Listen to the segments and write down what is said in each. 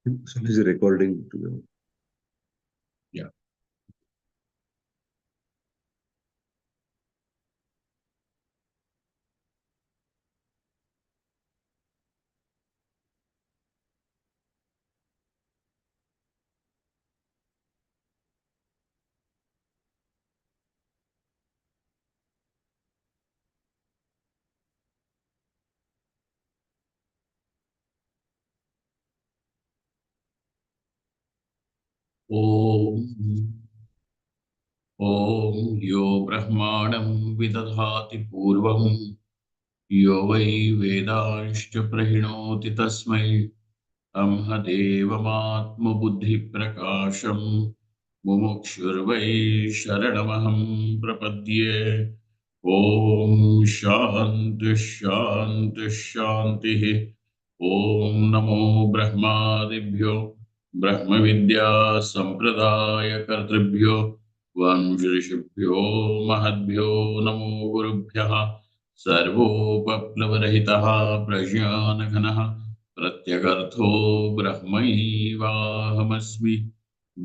So is recording together. Yeah. ॐ ॐ यो ब्रह्माणं विदधाति पूर्वं यो वै वेदांश्च प्रहिणोति तस्मै देवमात्मबुद्धिप्रकाशं मुमुक्षुर्वै शरणमहं प्रपद्ये ॐ शान्ति शान्ति शान्तिः ॐ नमो ब्रह्मादिभ्यो ब्रह्मविद्या सम्प्रदायकर्तृभ्यो वंशऋषिभ्यो महद्भ्यो नमो गुरुभ्यः सर्वोपप्लवरहितः प्रज्ञानघनः प्रत्यगर्थो ब्रह्मैवाहमस्मि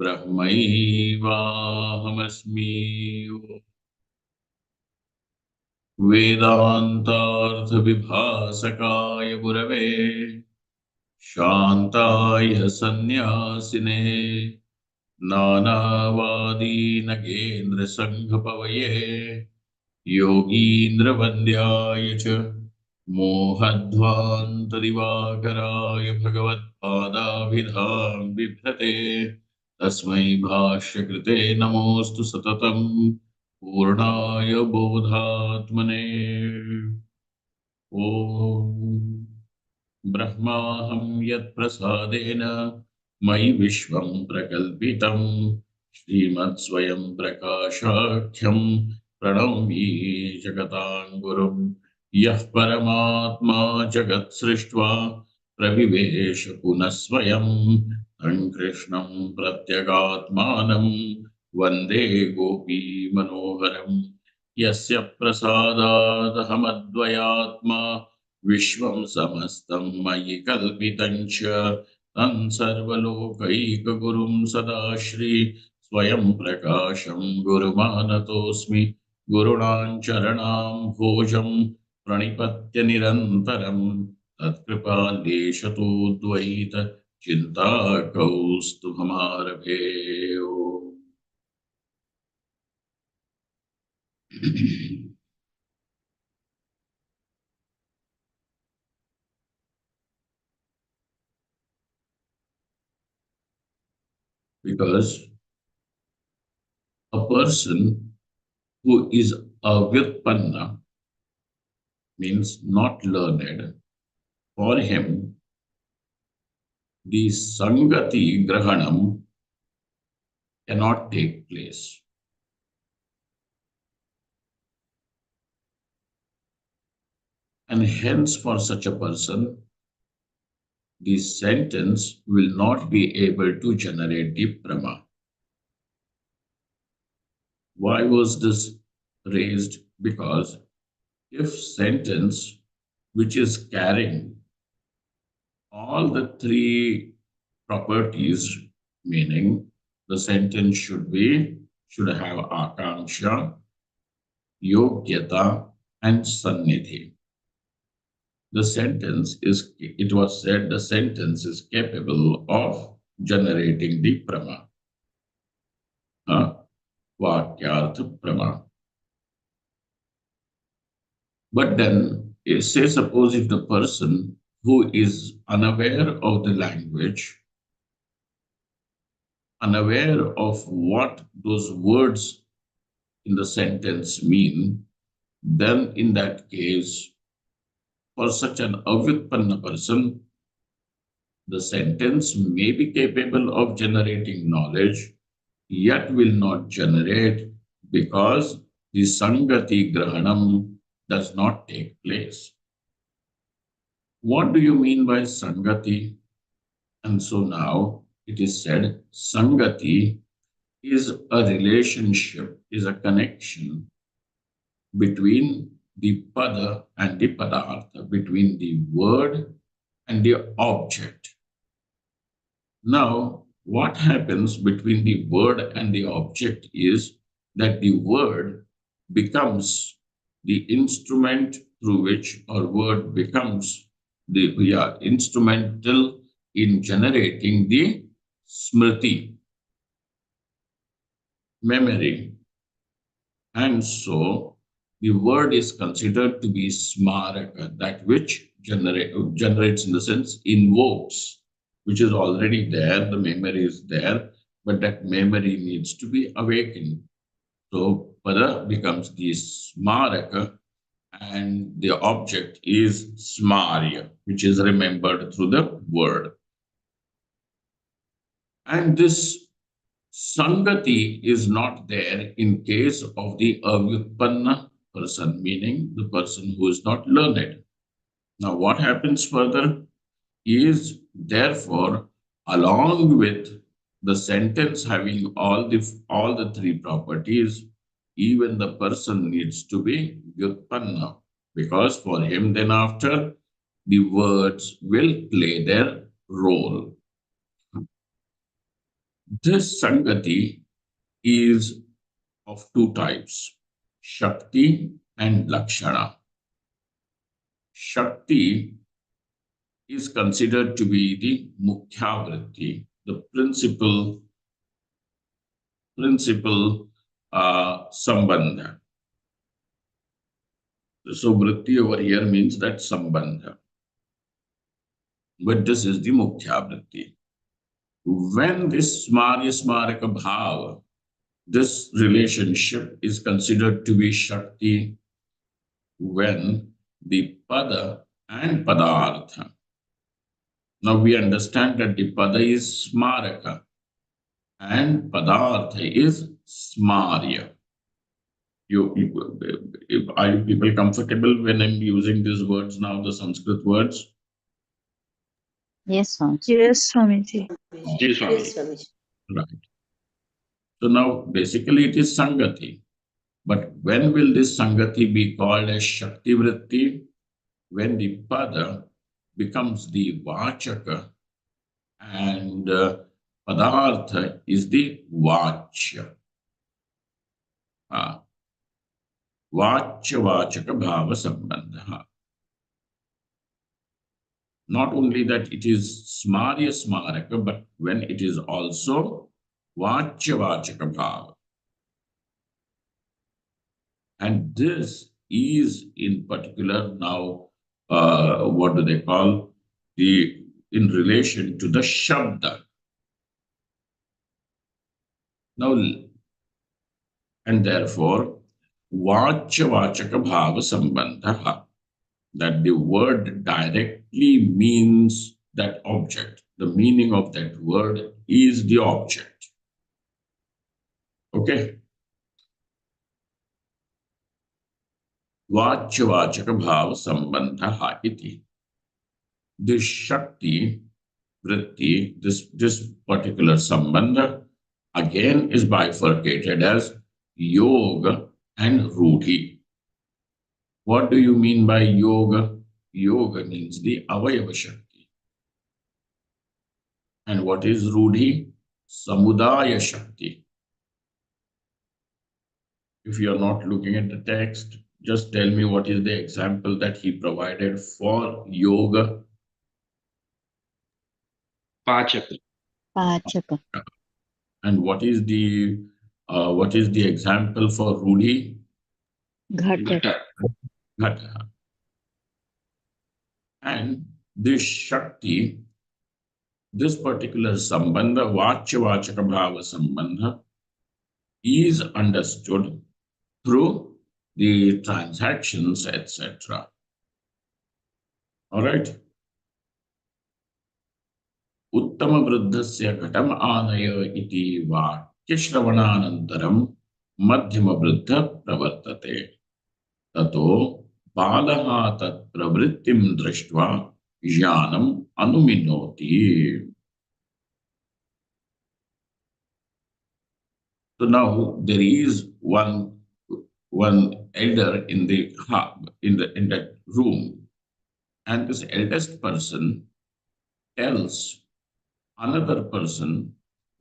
ब्रह्मैवाहमस्मि वेदान्तार्थविभासकाय गुरवे शान्ताय सन्न्यासिने नानावादीनगेन्द्रसङ्घपवये योगीन्द्रवन्द्याय च मोहध्वान्तदिवाकराय भगवत्पादाभिधां बिभ्रते तस्मै भाष्यकृते नमोऽस्तु सततं पूर्णाय बोधात्मने ॐ ब्रह्माहं यत्प्रसादेन मयि विश्वं प्रकल्पितं श्रीमत्स्वयं प्रकाशाख्यं प्रणौमि जगतां गुरुं यः परमात्मा जगत्सृष्ट्वा प्रविवेश पुनः स्वयं तं कृष्णं प्रत्यगात्मानं वन्दे गोपीमनोहरम् यस्य प्रसादादहमद्वयात्मा विश्वं समस्तं मयि कल्पितं च तं सर्वलोकैकगुरुं सदाश्री स्वयं प्रकाशं गुरुमानतोऽस्मि गुरूणां चरणां भोजं प्रणिपत्य निरन्तरं तत्कृपालेशतो द्वैत चिन्ताकौस्तुभमारभे because a person who is avyutpanna means not learned. For him, the sangati grahanam cannot take place. And hence, for such a person, the sentence will not be able to generate the prama. Why was this raised? Because if sentence which is carrying all the three properties, meaning the sentence should have akanksha, yogyata, and sannidhi. It was said the sentence is capable of generating the prama, vakyartha prama. But then, say suppose if the person who is unaware of the language, unaware of what those words in the sentence mean, then in that case, for such an avyutpanna person, the sentence may be capable of generating knowledge, yet will not generate because the sangati grahanam does not take place. What do you mean by sangati? And so now it is said sangati is a relationship, is a connection between the pada and the padartha, between the word and the object. Now, what happens between the word and the object is that the word becomes the instrument through which, or word becomes the, we are instrumental in generating the smriti, memory. And so the word is considered to be smaraka, that which generates in the sense invokes, which is already there, the memory is there, but that memory needs to be awakened. So pada becomes the smaraka and the object is smarya, which is remembered through the word. And this Sangati is not there in case of the avyutpanna person, meaning the person who is not learned. Now, what happens further is, therefore, along with the sentence having all the three properties, even the person needs to be vyutpanna, because for him then after the words will play their role. This Sangati is of two types, Shakti and Lakshana. Shakti is considered to be the Mukhya Vritti, the principal Sambandha. So Vritti over here means that Sambandha. But this is the Mukhya Vritti. When this Smarya Smaraka Bhava, this relationship is considered to be Shakti when the Pada and Padartha. Now we understand that the Pada is Smaraka and Padartha is Smarya. Are you people comfortable when I'm using these words now, the Sanskrit words? Yes, Swamiji. Yes, Swamiji. Yes, Swamiji. Right. So now basically it is Sangati. But when will this Sangati be called as Shakti Vritti? When the Pada becomes the Vachaka and Padartha is the Vachya. Vachya-vachaka bhava sambandha. Not only that it is smarya smaraka, but when it is also vachya-vachaka bhava. And this is in particular now, what do they call? In relation to the Shabda. Now, and therefore, Vachya-vachaka bhava sambandha, that the word directly means that object. The meaning of that word is the object. Okay? Vachya-vachaka bhava sambandha iti. This Shakti, Vritti, this particular sambandha, again is bifurcated as Yoga and Rudhi. What do you mean by Yoga? Yoga means the Avayava Shakti. And what is Rudhi? Samudaya Shakti. If you are not looking at the text, just tell me what is the example that he provided for Yoga. Pachaka. Pachaka. And what is the example for Rudhi? Ghata. Ghata. And this Shakti, this particular sambandha, Vachya-vachaka bhava sambandha, is understood through the transactions, etc. All right. Uttama vriddhasya ghatam anaya iti vakya shravananantaram madhyama vriddha pravartate. Tato balaha tat pravrittim drishtva jnanam anuminoti. So now there is one elder in that room, and this eldest person tells another person,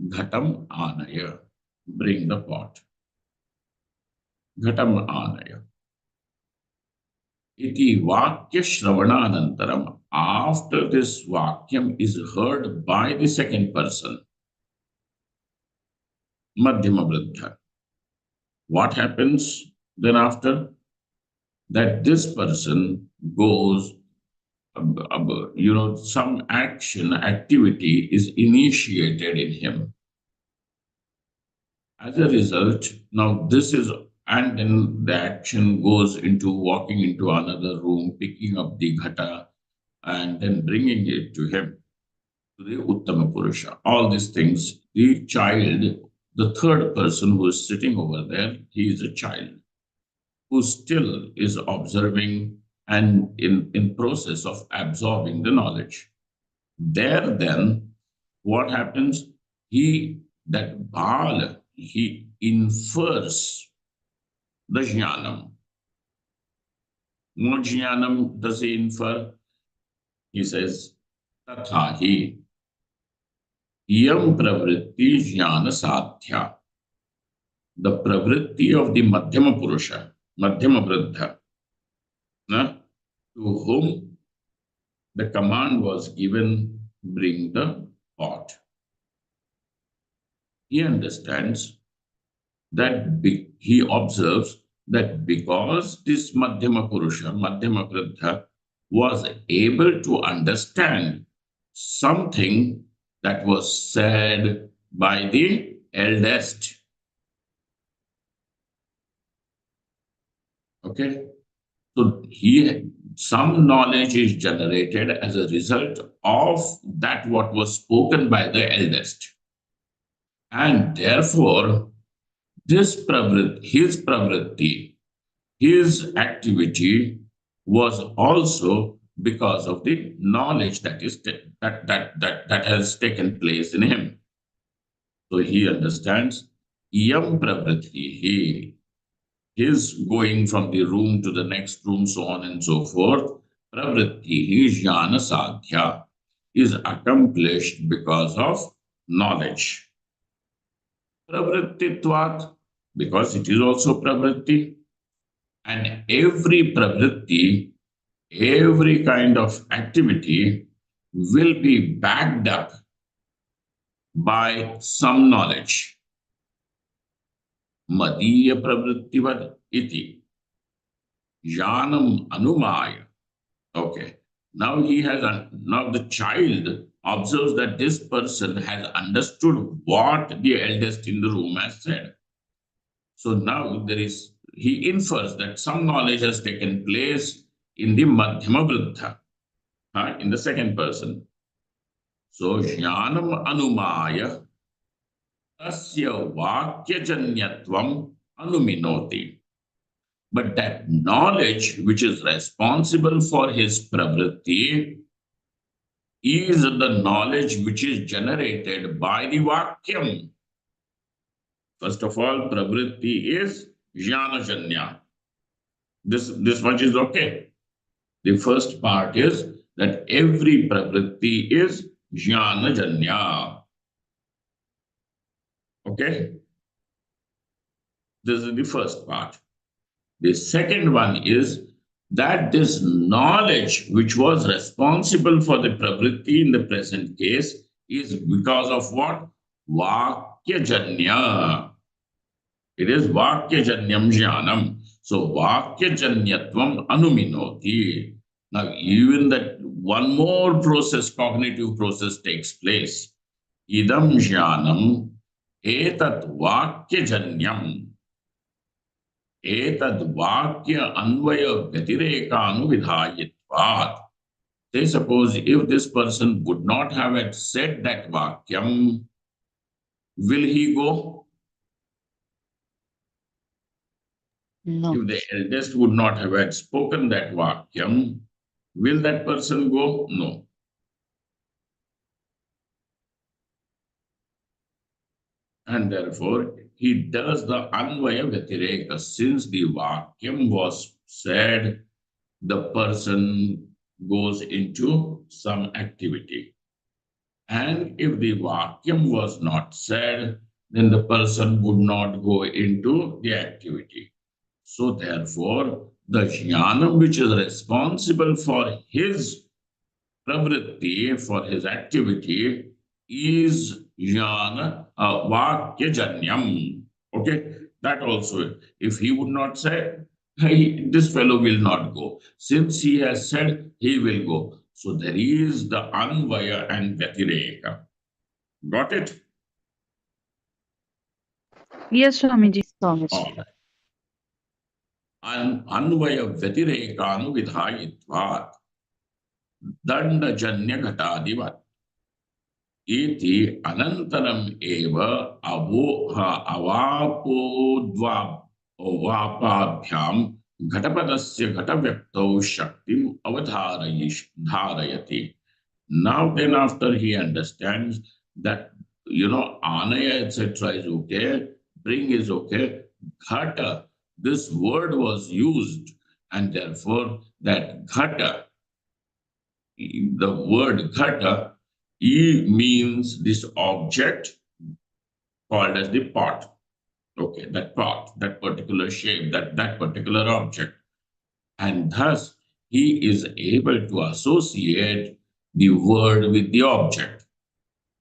ghatam anaya, bring the pot. Ghatam anaya. Iti vakya shravananantaram. After this vakyam is heard by the second person, madhyama vriddha. What happens then after? That this person goes, some activity is initiated in him. As a result, now this is, and then the action goes into walking into another room, picking up the ghata, and then bringing it to him, to the Uttama Purusha. All these things, the child, the third person who is sitting over there, he is a child who still is observing and in process of absorbing the knowledge. There then, what happens? That Bal, he infers the jnanam. What jnanam does he infer? He says, tathahi yam pravritti jnana sadhya. The pravritti of the Madhyama Purusha, Madhyama Vriddha, to whom the command was given, bring the pot. He understands that he observes that because this Madhyama Purusha, Madhyama Vriddha, was able to understand something that was said by the eldest. Okay? So some knowledge is generated as a result of that what was spoken by the eldest. And therefore, his pravritti, his activity was also because of the knowledge that has taken place in him. So he understands yam pravritti, his going from the room to the next room, so on and so forth, pravritti, jnana sadhya, is accomplished because of knowledge. Pravrittitvat, because it is also pravritti, and every pravritti, every kind of activity will be backed up by some knowledge. Madhya pravrittivad iti janam anumaya. Okay. Now the child observes that this person has understood what the eldest in the room has said. So now he infers that some knowledge has taken place in the Madhyama Vriddha, in the second person. So jnanam anumaya tasya vakyajanyatvam anuminoti. But that knowledge which is responsible for his pravritti is the knowledge which is generated by the vakyam. First of all, pravritti is jnanajanya. This much is okay. The first part is that every pravritti is jnanajanya. Okay? This is the first part. The second one is that this knowledge which was responsible for the pravritti in the present case is because of what? Vakyajanya. It is Vakyajanyam jnanam. So Vakyajanyatvam anuminoti. Now even that one more process, cognitive process takes place. Idam jnanam etat Vakyajanyam. Etad vakya anvaya vyatirekaanuvidhayitvat. Say, suppose if this person would not have said that vakyam, will he go? No. If the eldest would not have spoken that vakyam, will that person go? No. And therefore, he does the anvaya vyatireka. Since the vakyam was said, the person goes into some activity. And if the vakyam was not said, then the person would not go into the activity. So therefore, the jnanam which is responsible for his pravritti, for his activity, is jnana vakyajanyam. Okay, that also, if he would not say, hey, this fellow will not go. Since he has said, he will go. So there is the anvaya and vyatireka. Got it? Yes, Swamiji. All right. Anvaya vyatirekanuvidhayitvat dandajanya ghatadivat इति अनन्तरम् एव अवापोद्वापाभ्यां घटपदस्य घटव्यक्तौ शक्तिम् धारयति. Now then, after he understands that, anaya etc. is okay, bring is okay, ghata, this word was used, and therefore that ghata, the word ghata, means this object called as the pot. Okay, that pot, that particular shape, that particular object. And thus, he is able to associate the word with the object.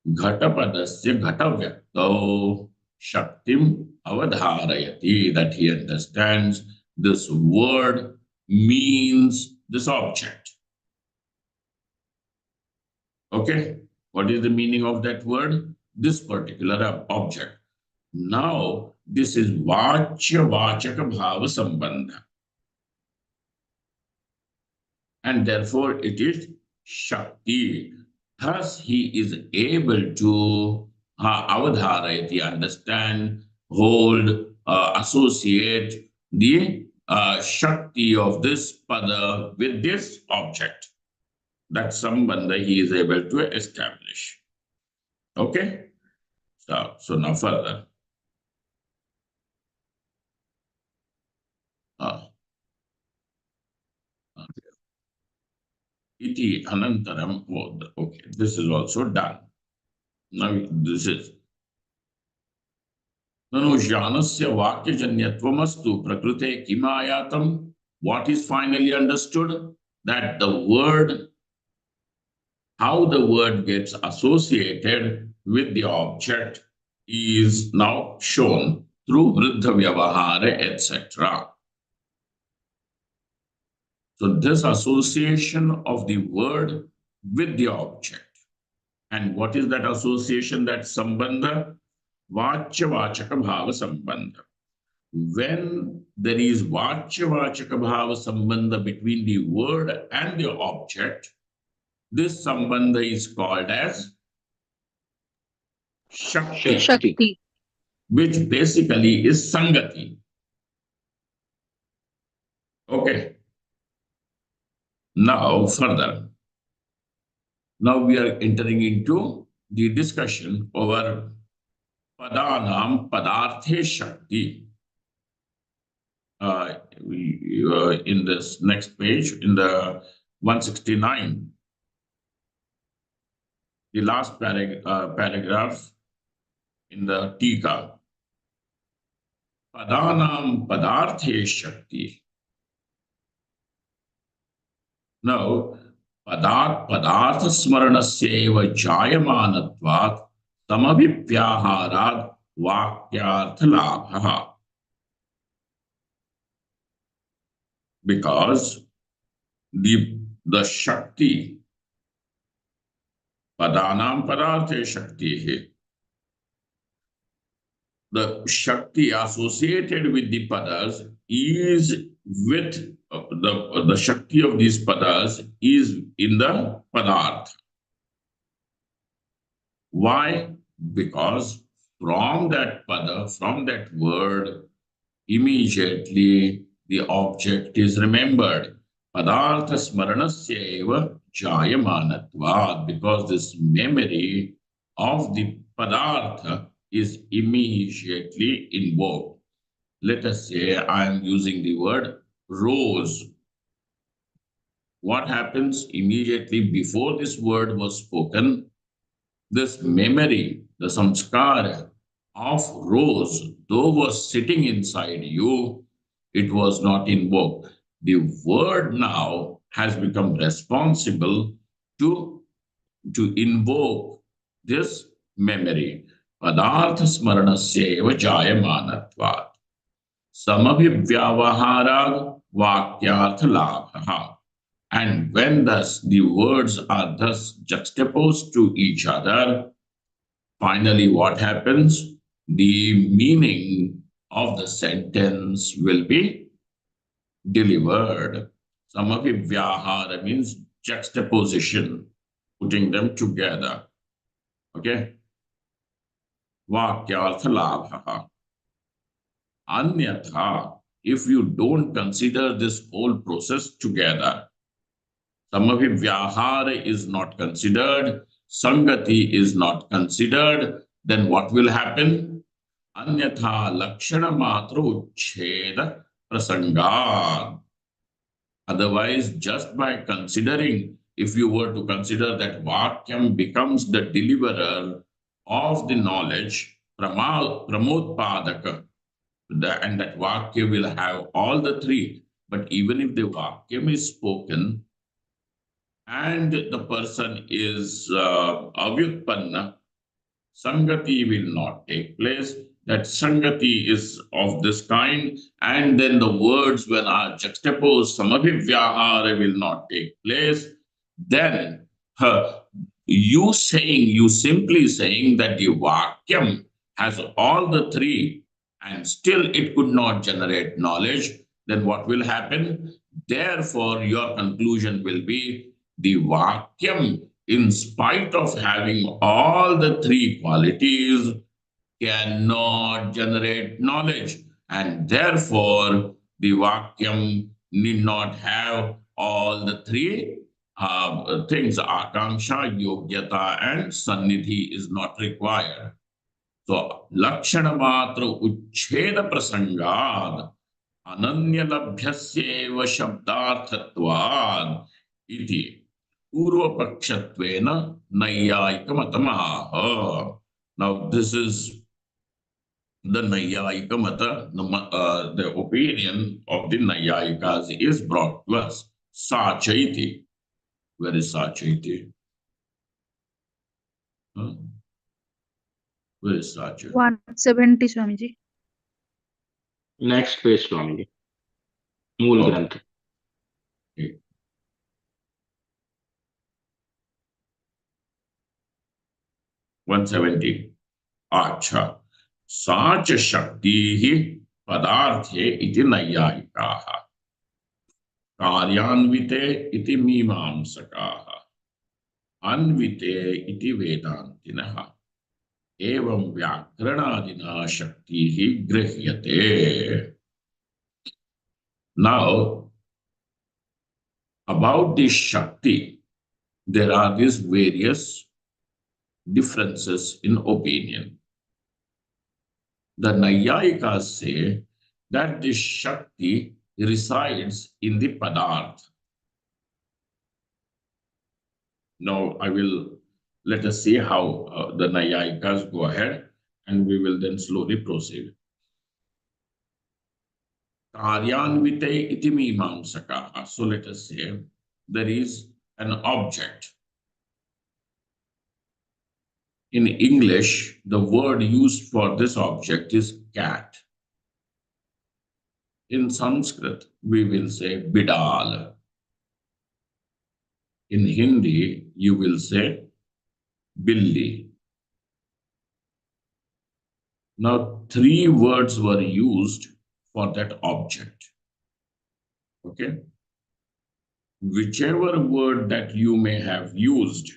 Ghatapadasya ghatavyakto shaktim avadharayati, that he understands this word means this object. Okay, what is the meaning of that word? This particular object. Now, this is vachya vachaka bhava sambandha. And therefore, it is Shakti. Thus, he is able to avadharayati, understand, hold, associate the Shakti of this pada with this object. That sambandha he is able to establish. Okay? So now further. Iti anantaram. Okay, this is also done. Now this is nanu jnanasya vakyajanyatvam prakrute kimayatam. What is finally understood? That the word, how the word gets associated with the object, is now shown through vriddha vyavahara, etc. So this association of the word with the object. And what is that association, that sambandha? Vachya vachaka bhava sambandha. When there is vachya vachaka bhava sambandha between the word and the object, this sambandha is called as Shakti, Shakti. which basically is Sangati. Okay. Now further. Now we are entering into the discussion over Padanam Padarthe Shakti. In this next page, in the 169, the last paragraph in the Tika. Padanam Padarthe Shakti. Now, Padartha Smaranasya Jayamanatvat Tamabhipyaharad Vakyartha Labha. Because the Shakti, Padanam Padarthe Shakti, the Shakti associated with the Padas is with the Shakti of these Padas is in the Padartha. Why? Because from that Pada, from that word, immediately the object is remembered. Padartha smaranasya eva jayamanatvad, because this memory of the Padartha is immediately invoked. Let us say I am using the word rose. What happens immediately before this word was spoken? this memory, the samskara of rose, though was sitting inside you, it was not invoked. The word now has become responsible to, to invoke this memory. Padartha smaranasya eva jayamanatvat. Samabhivyavahara vakyartha labha. And when thus the words are thus juxtaposed to each other, finally what happens? The meaning of the sentence will be delivered. Samabhivyahara means juxtaposition, putting them together. Okay? Vakyartha labha. Anyatha, if you don't consider this whole process together, Samabhivyahara is not considered, Sangati is not considered, then what will happen? Anyatha lakshana matra uchcheda prasangad. Otherwise, just by considering, if you were to consider that Vakyam becomes the deliverer of the knowledge, Pramodpadaka, and that Vakya will have all the three. But even if the Vakyam is spoken and the person is avyutpanna, Sangati will not take place. That Sangati is of this kind, and then the words, when are juxtaposed, Samabhivyahara will not take place. Then you simply saying that the Vakyam has all the three, and still it could not generate knowledge, then what will happen? Therefore, your conclusion will be the Vakyam, in spite of having all the three qualities, cannot generate knowledge. And therefore, the Vakyam need not have all the three things. Akanksha, Yogyata, and Sannidhi is not required. So, Lakshana Matra Uchcheda Prasangad Ananyalabhyasyeva Shabdarthatvad iti Purvapakshatvena Nayyayikamatamaha. Now, this is the Nayyayika Mata, the opinion of the Nayyayikas is brought to us. Sachaiti. Where is Sachaiti? Huh? Where is Sachaiti? 170, Swamiji. Next page, Swamiji. Mool Oh. Granth. Okay. 170. Acha. Sacha Shakti Padarthe iti Nayyayikaha. Karyanvite iti Mimamsakaha. Anvite iti Vedantinaha. Evam Vyakranadina Shakti Grihyate. Now, about this Shakti, there are these various differences in opinion. The Nayyayikas say that this Shakti resides in the Padarth. Now, let us see how the Nayyayikas go ahead, and we will then slowly proceed. Karyanvite iti mimamsakaha. So let us say there is an object. In English, the word used for this object is cat. In Sanskrit, we will say bidal. In Hindi, you will say billi. Now, three words were used for that object. Okay? Whichever word that you may have used,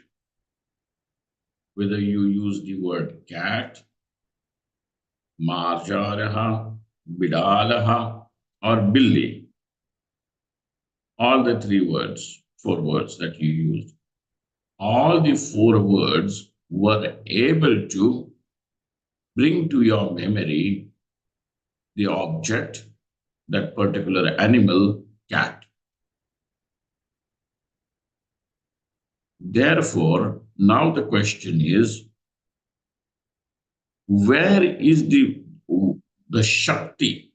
whether you use the word cat, marjaraha, bidalaha, or billi, all the three words, four words that you used, all the four words were able to bring to your memory the object, that particular animal, cat. Therefore, now the question is, where is the Shakti?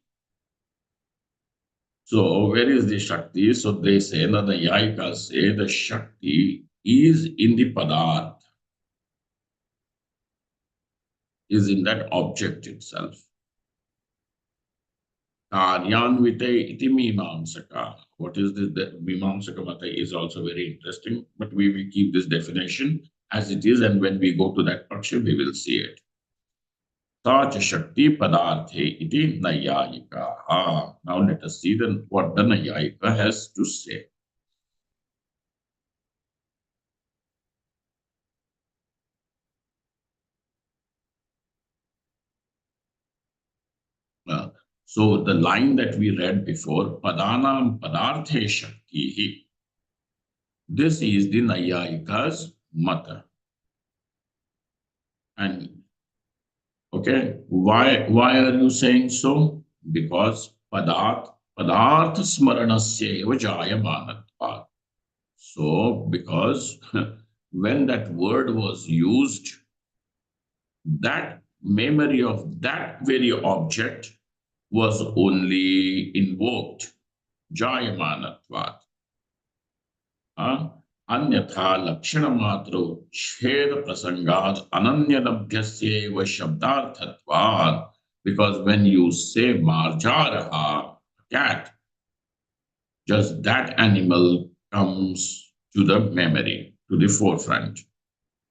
So, where is the Shakti? So they say, that the Yayikas say the Shakti is in the Padarth, is in that object itself. Karyanvite iti mimamsaka. What is this? The mimamsaka mata is also very interesting, but we will keep this definition as it is, and when we go to that paksha, we will see it. Sacha Shakti Padarthe iti Nayayika. Now let us see then what the Nayayika has to say. So the line that we read before, Padanam Padarthe Shakti, this is the Nayayika's mata. And okay, why are you saying so? Because Padarth Smaranasya eva jayamanatvat. So because when that word was used, that memory of that very object was only invoked, jayamanatvat. Anyatha lakshana matro chhed prasangad ananyalabhyasyeva shabdarthatvad. Because when you say marjaraha, cat, just that animal comes to the memory, to the forefront.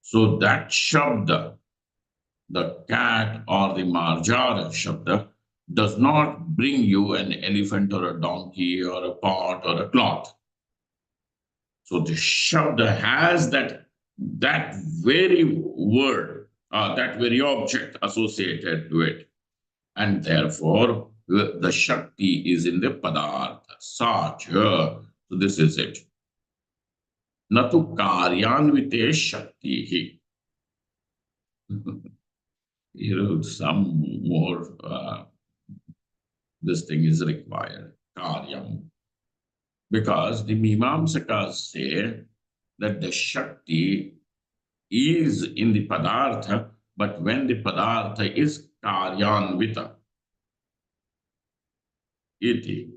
So that shabda, the cat or the marjara shabda, does not bring you an elephant or a donkey or a pot or a cloth. So the shabda has that very word, that very object associated to it. And therefore, the Shakti is in the Padartha, Sacha. So this is it. Natu Karyanvite Shakti. Some more, this thing is required, Karyam. Because the Mimamsakas say that the Shakti is in the Padartha, but when the Padartha is Karyanvita, iti.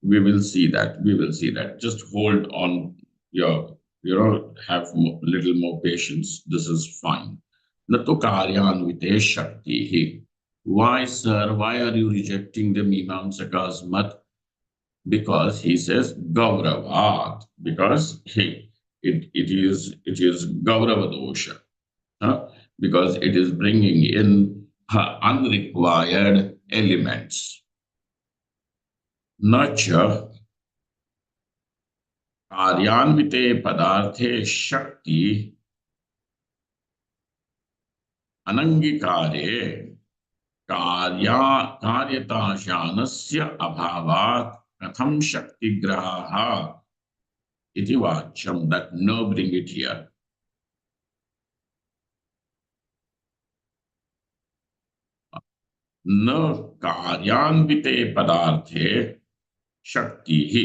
We will see that. We will see that. Just hold on your, have little more patience. This is fine. Natu Karyanvite Shakti. Why, sir? Why are you rejecting the Mimamsaka's mat? Because he says Gauravat, because it is Gaurava dosha, because it is bringing in unrequired elements. Nacha Karyanvite Padarthe Shakti Anangikare Karyatashanasya Abhavat Katham Shakti Graha iti vacham. That no, bring it here. न कार्यान्विते पदार्थे शक्ति ही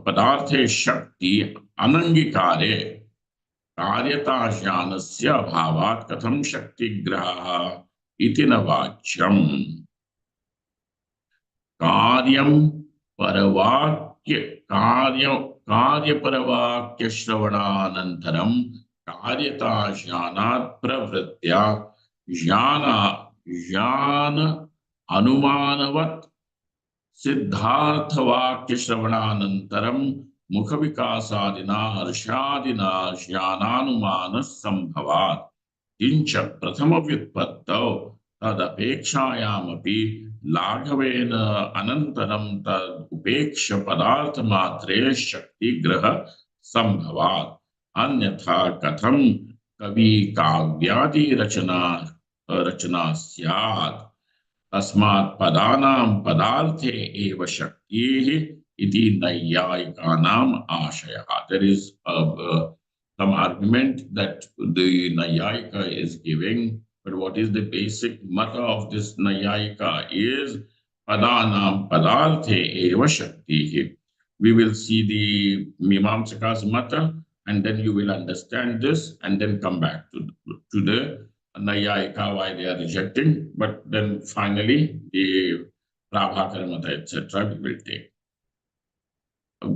पदार्थे शक्ति अनंगीकारे कार्यताज्ञानस्य अभावात् कथम शक्तिग्रहः इति न वाच्यम्. कार्यं कार्यपरवाक्य श्रवणानन्तरं कार्यताज्ञानात् प्रवृत्त्या ज्ञान अनुमानवत् सिद्धार्थवाक्य श्रवणानन्तरं मुख विकासादिना हर्षादिना ज्ञानानुमान संभवात् किंच प्रथम व्युत्पत्तौ तदपेक्षायामपि लाघवेन अनन्तरं तद उपेक्ष पदार्थ मात्रे शक्तिग्रह संभवात्. अन्यथा कथम कवि काव्यादि रचना स्यात्. तस्मात् पदानां पदार्थे एव शक्तिः इति नैयायिकानाम् आशयः. There is some argument that the Nayayika is giving, but what is the basic mata of this Nayayika is Padanam padarthe eva shakti. We will see the Mimamsaka's mata, and then you will understand this, and then come back to the Nayayika, why they are rejecting. But then finally, the Prabhakara mata, etc., we will take.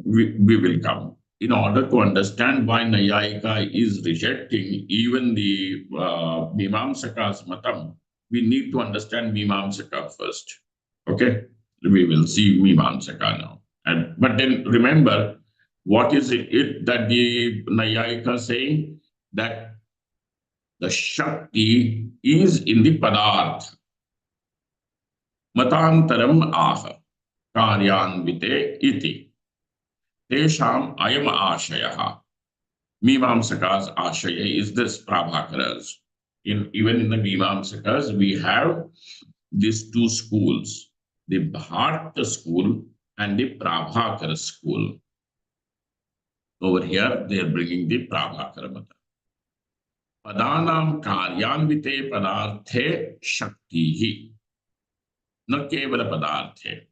We will come. In order to understand why Nayayika is rejecting even the Mimamsaka's matam, we need to understand Mimamsaka first. Okay? We will see Mimamsaka now. But then remember, what is it that the Nayayika saying? That the Shakti is in the Padartha. Matantaram aha karyanvite iti. Tesham ayam ashayah. Mimamsaka's ashaya is this Prabhakara's. Even in the Mimamsakas, we have these two schools, the Bharata school and the Prabhakara school. Over here, they are bringing the Prabhakara mata. Padanam karyanvite padarthe shaktihi. Na kevala padarthe.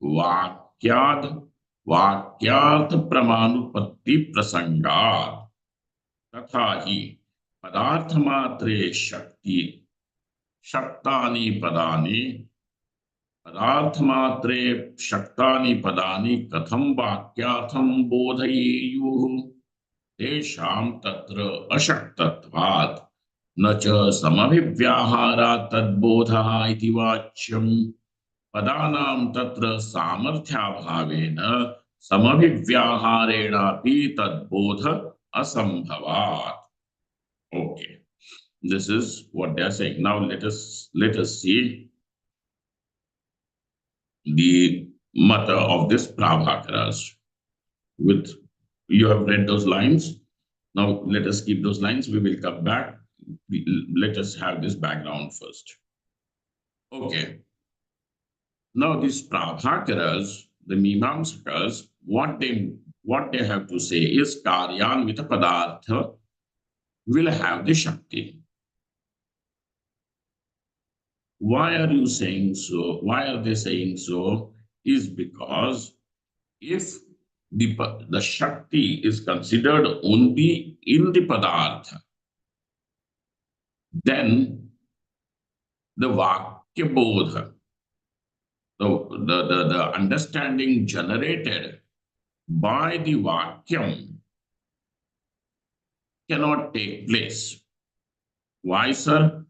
Vakyad वाक्यार्थ प्रमाणुपत्ति प्रसंगात तथा ही पदार्थ मात्रे शक्ति शक्तानि पदानि पदार्थ मात्रे शक्तानि पदानि कथम वाक्यार्थम बोधयेयुः तेषां तत्र अशक्तत्वात् न च समभिव्याहारात् तद्बोधः इति वाच्यम् पदानां तत्र सामर्थ्याभावेन समभिव्याहारेणापि तद्बोध असंभवात्. Okay, this is what they are saying. Now let us see the mata of this Prabhakaras. With you have read those lines. Now let us keep those lines. We will come back. Let us have this background first. Okay. Now these Prabhakaras, the Mimamsakas, what they have to say is Karyanvita Padartha will have the Shakti. Why are you saying so? Why are they saying so? Is because if the Shakti is considered only in the Padartha, then the Vakya Bodha, the understanding generated by the Vakyam cannot take place. Why, sir?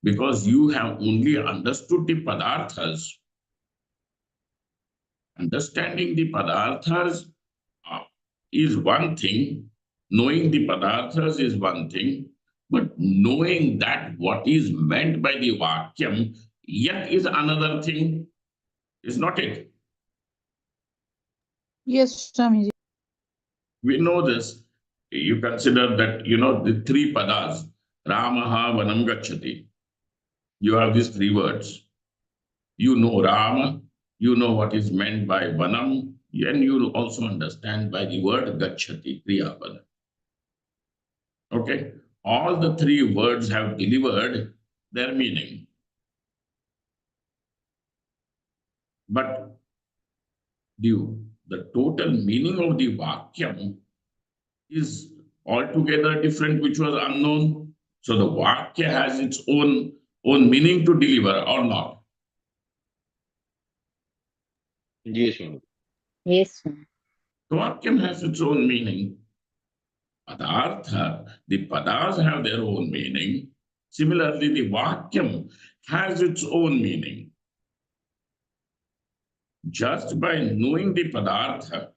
Because you have only understood the Padarthas. Understanding the Padarthas is one thing, knowing the Padarthas is one thing, but knowing that what is meant by the Vakyam yet is another thing. Is not it? Yes, Swamiji. We know this. You consider that, the three padas, Ramaha Vanam Gacchati. You have these three words. You know Rama, you know what is meant by Vanam, and you also understand by the word Gacchati, Kriyapada. Okay? All the three words have delivered their meaning. But the total meaning of the Vakyam is altogether different, which was unknown. So the Vakya has its own meaning to deliver or not. Yes, Swami. Yes. The Vakyam has its own meaning. Padartha, the padas have their own meaning. Similarly, the Vakyam has its own meaning. Just by knowing the Padartha,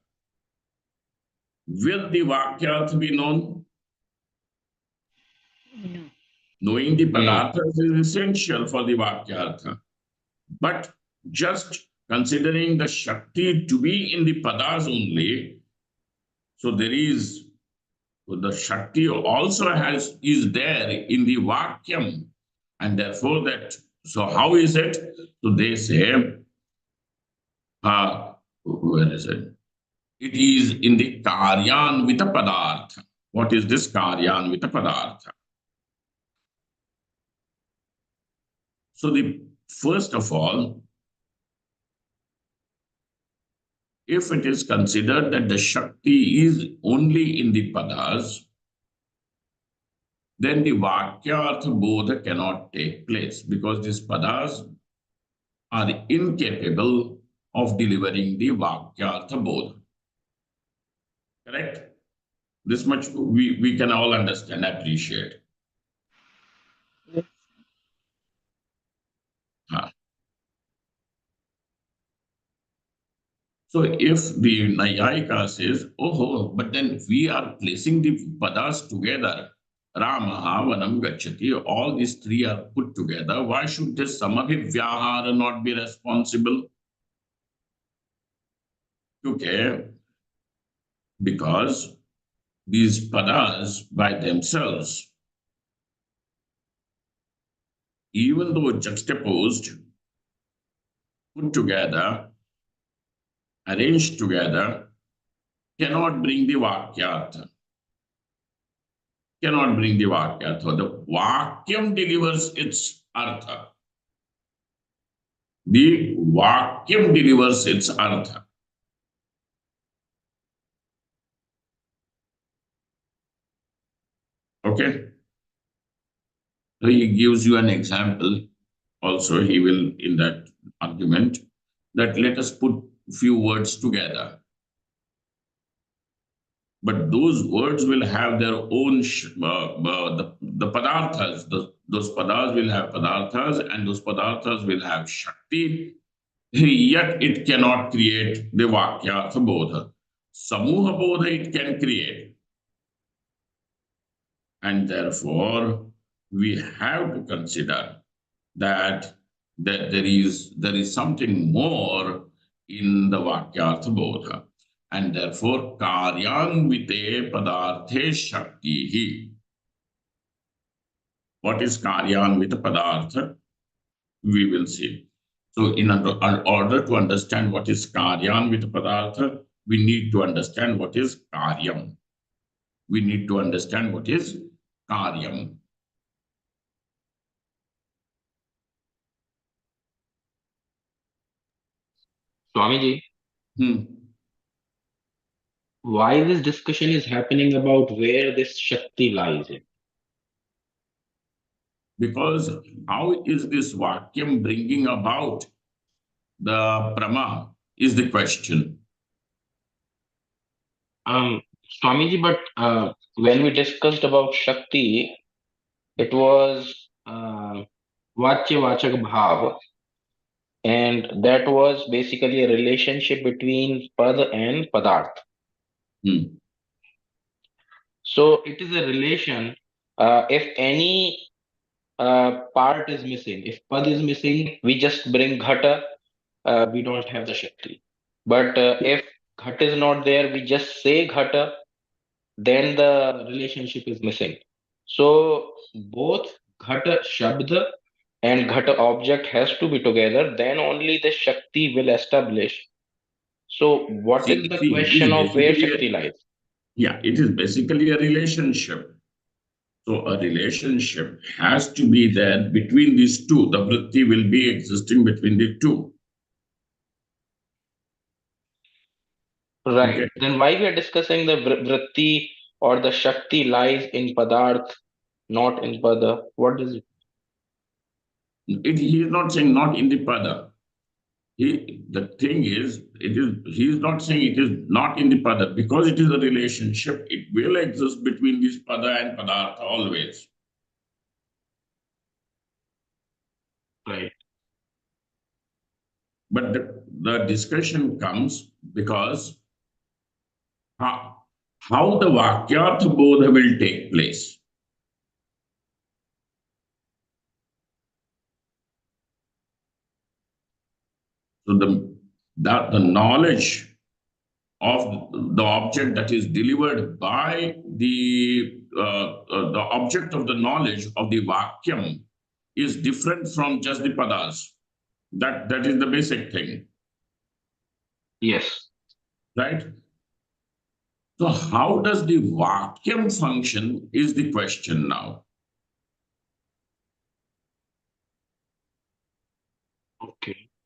will the Vakyartha be known? No. Knowing the No. Padarthas is essential for the Vakyartha. But just considering the Shakti to be in the Padas only, so the Shakti also is there in the Vakyam. And therefore so how is it? So they say, where is it? It is in the Karyanvita Padartha. What is this Karyanvita Padartha? So the First of all, if it is considered that the Shakti is only in the Padas, then the Vakyartha Bodha cannot take place because these Padas are incapable of delivering the Vakyartha Bodha. Correct? This much we can all understand, appreciate. Huh. So if the Nayayika says, oh, but then we are placing the padas together, Ramaha, Vanam, Gachati, all these three are put together, why should this Samabhivyahara not be responsible? Okay, because these padas by themselves, even though juxtaposed, put together, arranged together, cannot bring the Vakyartha. Cannot bring the Vakyartha. The Vakyam delivers its Artha. The Vakyam delivers its Artha. Okay? So he gives you an example. Also, he will, in that argument, that let us put few words together. But those words will have their own, the padarthas, those padas will have padarthas, and those padarthas will have Shakti, yet it cannot create the Vakyartha Bodha. Samuha Bodha it can create. And therefore, we have to consider that there is something more in the Vakyartha Bodha. And therefore, Karyanvite Padarthe Shakti. What is Karyanvita Padartha? We will see. So, in order to understand what is Karyanvita Padartha, we need to understand what is Karyam. We need to understand what is Karyam. Swamiji, Hmm. why this discussion is happening about where this Shakti lies in? Because how is this Vakyam bringing about the Prama is the question. Swamiji, but when we discussed about Shakti, it was Vachya Vachak Bhav, and that was basically a relationship between Pad and Padarth. Hmm. So it is a relation. If any part is missing, if Pad is missing, we just bring Ghata, we don't have the Shakti. But if Ghat is not there, we just say Ghata, then the relationship is missing. So both Ghata Shabda and Ghata object has to be together, then only the Shakti will establish. So what is the See, it is question of where basically Shakti lies? it is basically a relationship. So a relationship has to be there between these two. The vritti will be existing between the two. Right. Okay. Then why we are discussing the vritti or the Shakti lies in Padarth, not in Pada? What is it? He is not saying not in the pada. The thing is, he is not saying it is not in the pada because it is a relationship. It will exist between this pada and padartha always. Right. But the discussion comes because how the Vakyartha Bodha will take place. So the knowledge of the object that is delivered by the object of the knowledge of the Vakyam is different from just the Padas. That is the basic thing, Yes. right? So how does the Vakyam function is the question now.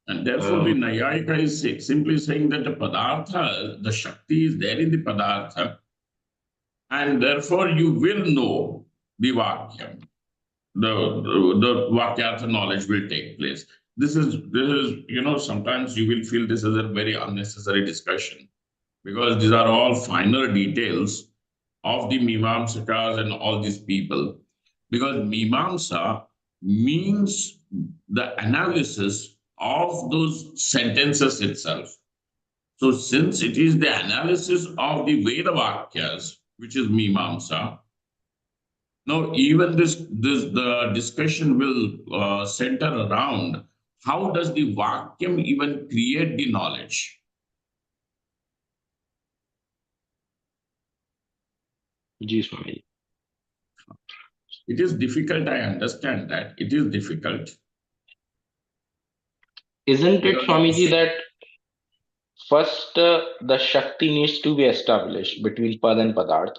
And therefore, the Um, Nayayika is simply saying that the Padartha, the Shakti is there in the Padartha, and therefore you will know the Vakyam. The Vakyartha knowledge will take place. Sometimes you will feel this is a very unnecessary discussion because these are all finer details of the Mimamsakas and all these people. Because Mimamsa means the analysis of those sentences itself. So, since it is the analysis of the Veda Vakyas, which is Mimamsa, now even the discussion will center around how does the Vakyam even create the knowledge? Ji Swamiji. It is difficult, I understand that. It is difficult. Isn't it, Swamiji, Because that first the Shakti needs to be established between Pad and Padarth?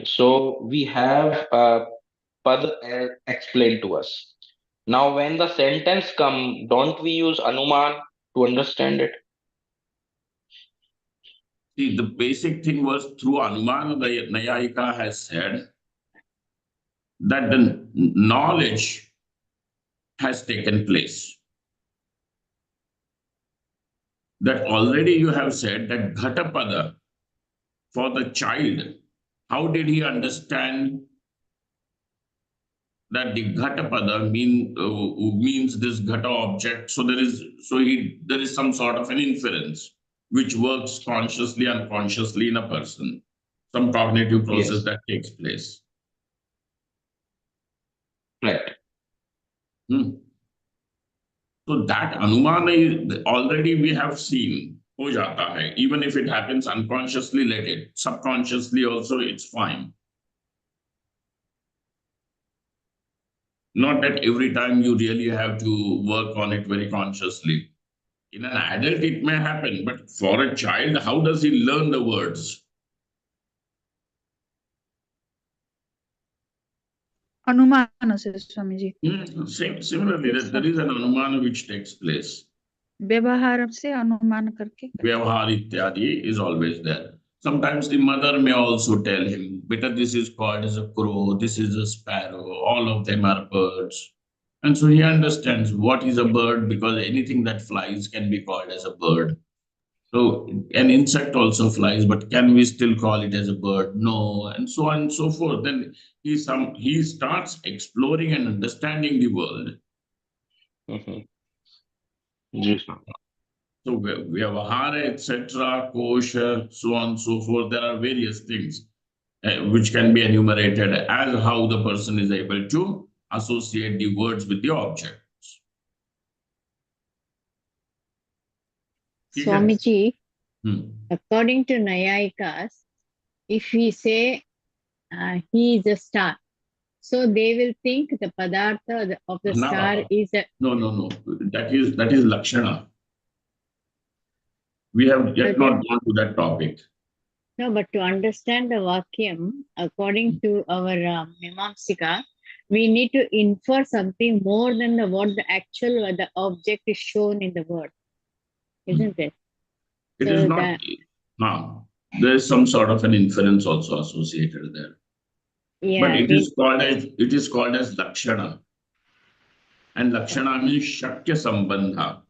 So we have Pad explained to us. Now, when the sentence come, don't we use Anuman to understand it? see, the basic thing was through Anumana, the Nayayika has said that the knowledge has taken place. That already you have said that Ghatapada for the child, how did he understand that the Ghatapada means this Ghata object? So there is some sort of an inference which works consciously, unconsciously in a person, some cognitive process Yes, that takes place. right. Hmm. So that Anumana is already we have seen हो जाता है. Even if it happens unconsciously, let it. Subconsciously also, it's fine. Not that every time you really have to work on it very consciously. In an adult, it may happen, but for a child, how does he learn the words? अनुमान से Swami ji Similarly, there is an Anumana which takes place. व्यवहार से अनुमान करके करते हैं। Vyavahar ityadi is always there. Sometimes the mother may also tell him, "Beta, this is called as a crow, this is a sparrow, all of them are birds." And so he understands what is a bird because anything that flies can be called as a bird. So an insect also flies, but can we still call it as a bird? No, and so on and so forth. Then he starts exploring and understanding the world. Mhm. Ji Swamiji. So Vyavahara, etc., kosha, so on and so forth. There are various things which can be enumerated as how the person is able to associate the words with the objects. ठीक है? Swamiji, Hmm. according to Nayayikas, if we say he is a star, so they will think the padartha of the No, star is a. no. That is Lakshana. We have yet not gone to that topic. No, but to understand the Vakyam, according to our Mimamsika, we need to infer something more than what the actual the object is shown in the word, isn't it? It So is not. There is some sort of an inference also associated there. But yeah, it is called as Lakshana. And Lakshana means Shakya Sambandha.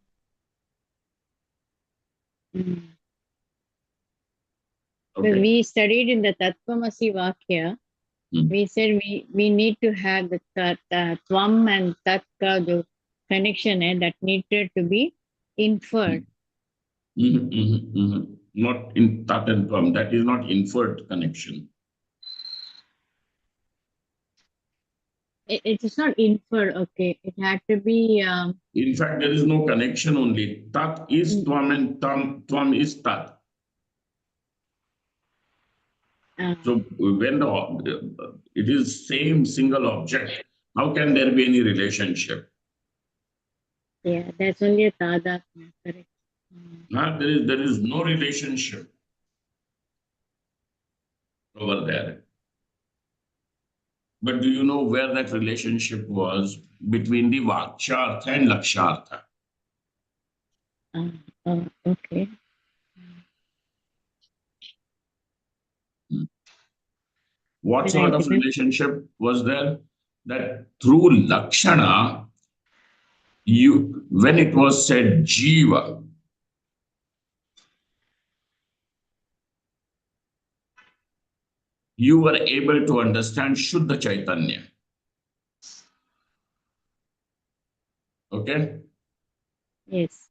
mm. Okay. We studied in the Tattvamasi Vakya. We said we need to have the Tvam and Tatka, the connection that needed to be inferred. Not in Tat and Tvam. That is not inferred connection. It is not inferred, okay. It had to be. In fact, there is no connection only. Tat is Tvam and Tvam is Tat. So when it is same single object, how can there be any relationship? Yeah, that's only a tadatma, correct. There is no relationship over there. But do you know where that relationship was between the Vakshartha and Lakshartha? Okay. What When sort I of remember, relationship was there? That through Lakshana, when it was said Jiva, you were able to understand Shuddha Chaitanya. Okay? yes,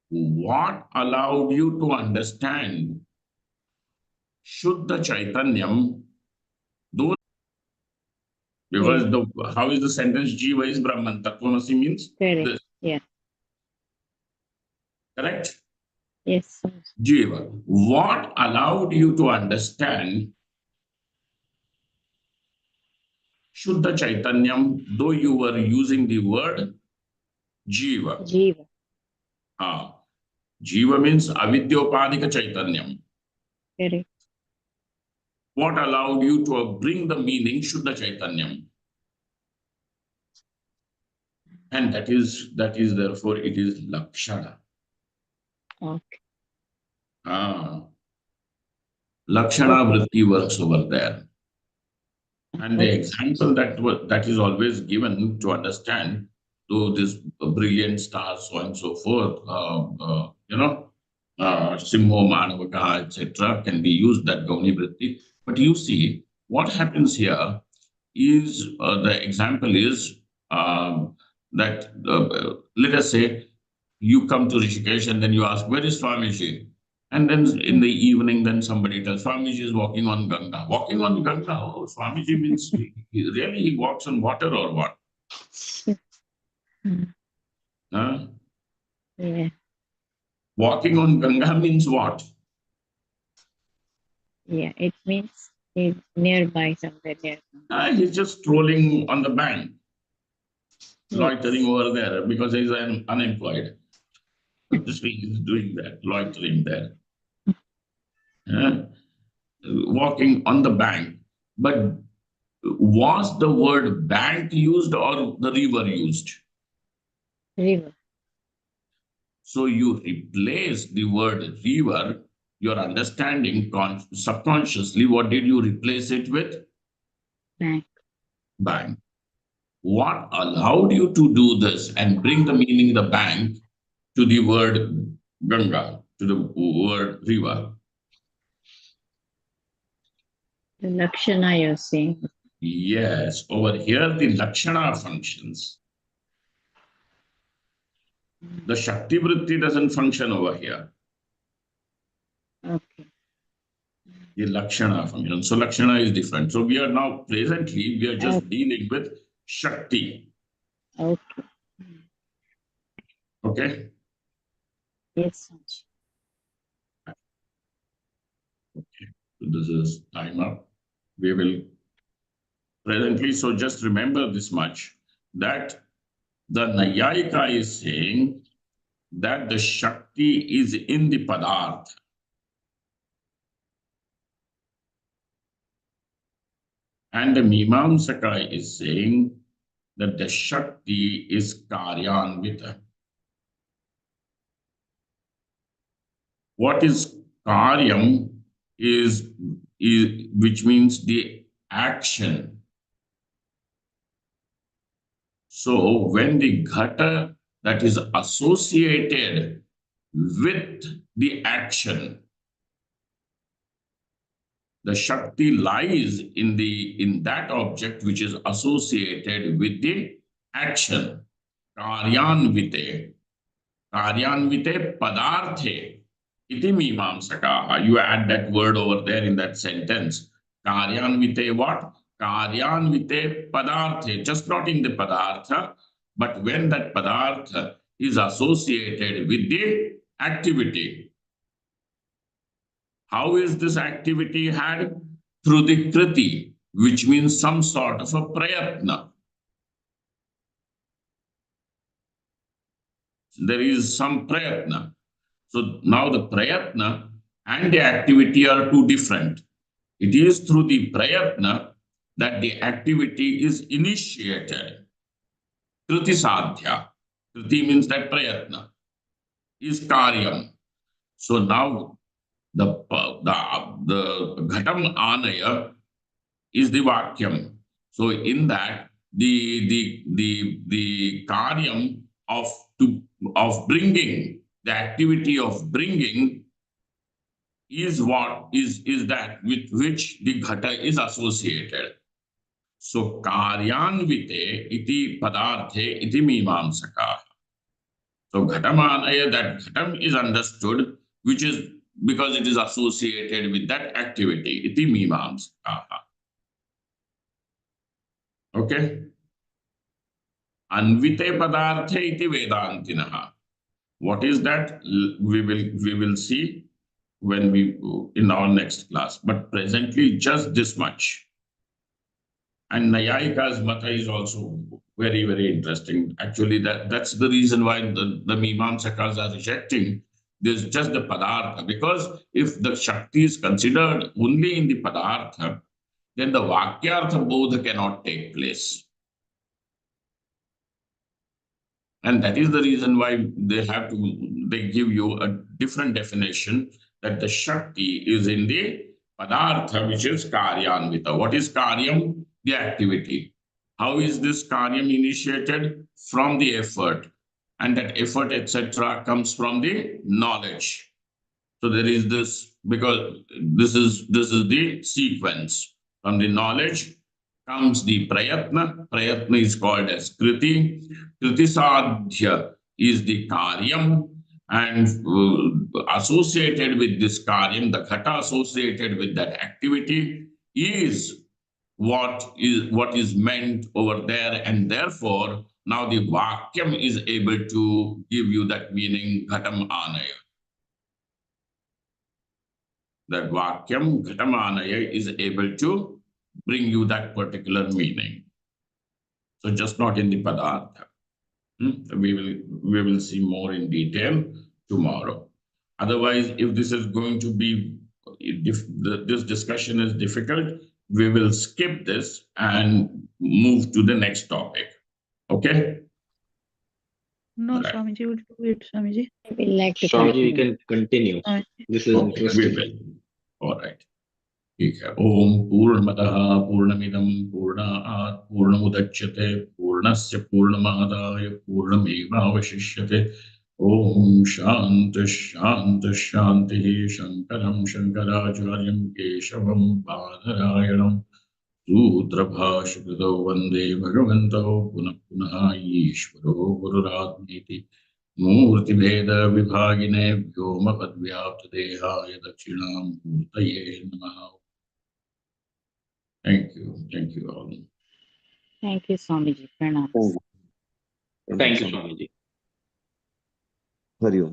What allowed you to understand Shuddha Chaitanyam? Those, because yes, how is the sentence Jiva is Brahman? Tattvamasi means correct. this, Yeah, correct? yes, Jiva. What allowed you to understand Shuddha Chaitanyam, though you were using the word Jiva? Jiva, Ah, Jiva means Avidyopadika Chaitanyam. correct. What allowed you to bring the meaning Shuddha Chaitanyam? And that is therefore it is Lakshana. Okay, Ah, Lakshana okay, Vritti works over there. And the okay. example that is always given to understand to this brilliant stars, so on and so forth, Simho, Manavaka, etc., can be used that Gauni Vritti. But you see, what happens here is the example is that let us say you come to Rishikesh and then you ask, where is Swamiji? And then in the evening, then somebody tells, Swamiji is walking on Ganga. Walking on Ganga? Oh, Swamiji means really he walks on water or what? Mm, Huh? yeah, Walking on Ganga means what? yeah. It means he's nearby, somewhere near. He's just strolling on the bank, Yes, loitering over there because he's unemployed. So he's doing that, loitering there. Walking on the bank. But was the word bank used or the river used? river, So you replace the word river, your understanding subconsciously, what did you replace it with? bank. Bank. What allowed you to do this and bring the meaning the bank to the word Ganga, to the word river? The Lakshana you're saying. Yes, over here the Lakshana functions. The Shakti Vritti doesn't function over here. Okay, The Lakshana function. So Lakshana is different. So we are now presently, we are just okay, dealing with Shakti. okay. Okay? Yes, Okay. So this is time up. We will presently, so just remember this much, that the Nayayika is saying that the Shakti is in the Padarth. And the Mimamsaka is saying that the Shakti is Karyanvita. What is Karyam is which means the action. So when the Ghata that is associated with the action, the Shakti lies in that object which is associated with the action. Karyanvite. Karyanvite padarthe. Iti mimamsakaha. You add that word over there in that sentence. Karyanvite what? Karyanvite padarthe. Just not in the padartha, but when that padartha is associated with the activity. How is this activity had? Through the kriti, which means some sort of a prayatna. There is some prayatna. So now the prayatna and the activity are two different. It is through the prayatna that the activity is initiated. Kriti sadhya. Kriti means that prayatna. is karyam. So now the ghatam anaya is the vakyam. So in that the karyam of bringing, the activity of bringing is what is that with which the ghata is associated. So karyanvite iti padarthe iti mimamsaka. So ghatamanaya, that ghatam is understood, which is because it is associated with that activity. Iti mimamsaka. Okay. Anvite padarthe iti vedantinaha. What is that? We will see when we in our next class. But presently, just this much. And Nayayika's mata is also very, very interesting. Actually, that's the reason why the Mimamsakas are rejecting this, just the Padartha. Because if the Shakti is considered only in the Padartha, then the Vakyartha Bodha cannot take place. And that is the reason why they give you a different definition, that the Shakti is in the Padartha, which is Karyanvita. What is Karyam? The activity. How is this Karyam initiated? From the effort. And that effort, etc., comes from the knowledge. So there is this, because this is the sequence. From the knowledge comes the prayatna. Prayatna is called as kriti. Kriti sadhya is the karyam, and associated with this karyam, the ghata associated with that activity is what is meant over there, and therefore now the vakyam is able to give you that meaning, ghatam anaya. That vakyam, ghatam anaya, is able to bring you that particular meaning. So just not in the padartha. We will see more in detail tomorrow. Otherwise, if this is going to be, if this discussion is difficult, we will skip this and move to the next topic. Okay? No, Right. Swamiji, we'll do it, Swamiji. I would like to Swamiji, we continue. can continue. This is Okay, we interesting. will. All right. ठीक है। ओम पूर्णमतः पूर्णमिदं पूर्णात् पूर्णमुदच्यते पूर्णस्य पूर्णमादाय पूर्णमेवावशिष्यते। ओम शांति शांति शांति। शंकरं शंकराचार्यं केशवं बादरायणं सूत्रभाष्यकृतौ वन्दे भगवन्तौ पुनः पुनः ईश्वरो गुरुरात्मेति मूर्तिभेद विभागिने व्योमपद्व्याप्तदेहाय दक्षिणामूर्तये नमः। Thank you all. Thank you, Swamiji. Pranam. Thank you. Thank you, so much. Swamiji. Hari Om.